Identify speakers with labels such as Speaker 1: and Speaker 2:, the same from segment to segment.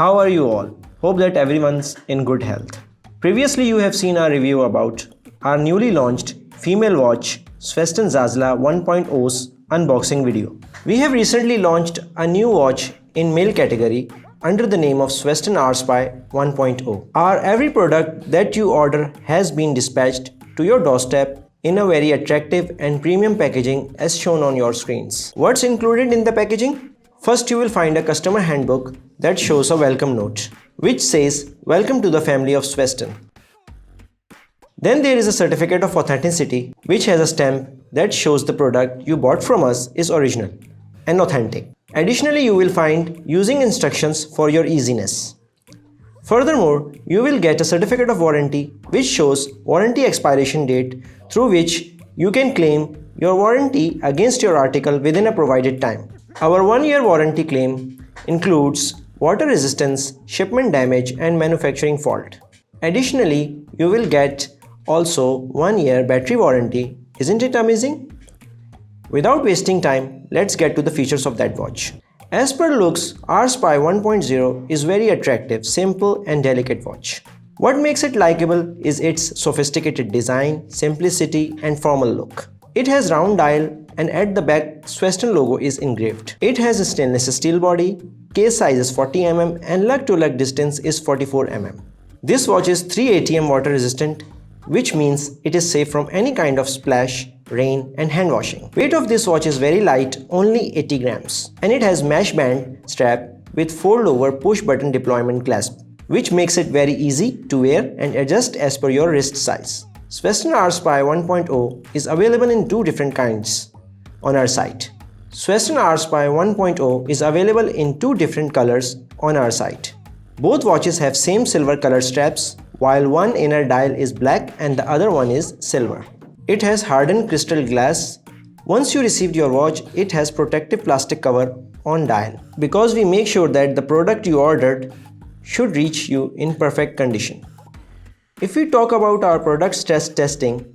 Speaker 1: How are you all? Hope that everyone's in good health. Previously you have seen our review about our newly launched female watch Sveston Hourspy 1.0's unboxing video. We have recently launched a new watch in male category under the name of Sveston Hourspy 1.0. Our every product that you order has been dispatched to your doorstep in a very attractive and premium packaging as shown on your screens. What's included in the packaging? First, you will find a customer handbook that shows a welcome note, which says, "Welcome to the family of Sveston." Then there is a certificate of authenticity, which has a stamp that shows the product you bought from us is original and authentic. Additionally, you will find using instructions for your easiness. Furthermore, you will get a certificate of warranty, which shows warranty expiration date through which you can claim your warranty against your article within a provided time. Our 1-year warranty claim includes water resistance, shipment damage, and manufacturing fault. Additionally, you will get also 1-year battery warranty. Isn't it amazing? Without wasting time, let's get to the features of that watch. As per looks, Hourspy 1.0 is very attractive, simple and delicate watch. What makes it likable is its sophisticated design, simplicity and formal look. It has round dial and at the back Sveston logo is engraved. It has a stainless steel body, case size is 40 mm and lug to lug distance is 44 mm. This watch is 3 ATM water resistant, which means it is safe from any kind of splash, rain and hand washing. Weight of this watch is very light, only 80 grams, and it has mesh band strap with fold over push button deployment clasp, which makes it very easy to wear and adjust as per your wrist size. Sveston Hourspy 1.0 is available in 2 different kinds on our site. Sveston Hourspy 1.0 is available in 2 different colors on our site. Both watches have same silver color straps, while one inner dial is black and the other one is silver. It has hardened crystal glass. Once you received your watch, it has protective plastic cover on dial, because we make sure that the product you ordered should reach you in perfect condition. If we talk about our product stress testing,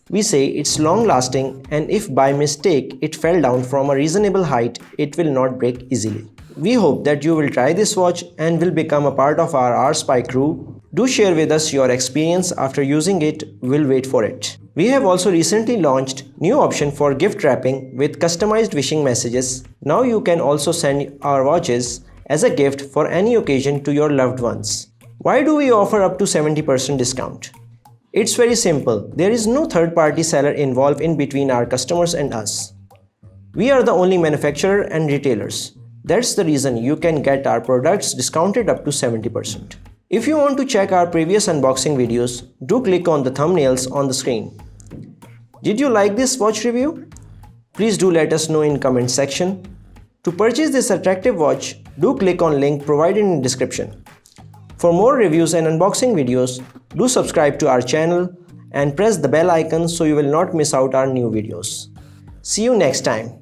Speaker 1: we say it's long lasting, and if by mistake it fell down from a reasonable height, it will not break easily. We hope that you will try this watch and will become a part of our Hourspy crew. Do share with us your experience after using it. We'll wait for it. We have also recently launched new option for gift wrapping with customized wishing messages. Now you can also send our watches as a gift for any occasion to your loved ones. Why do we offer up to 70% discount? It's very simple. There is no third-party seller involved in between our customers and us. We are the only manufacturer and retailers. That's the reason you can get our products discounted up to 70%. If you want to check our previous unboxing videos, do click on the thumbnails on the screen. Did you like this watch review? Please do let us know in comment section. To purchase this attractive watch, do click on link provided in the description. For more reviews and unboxing videos, do subscribe to our channel and press the bell icon so you will not miss out our new videos. See you next time.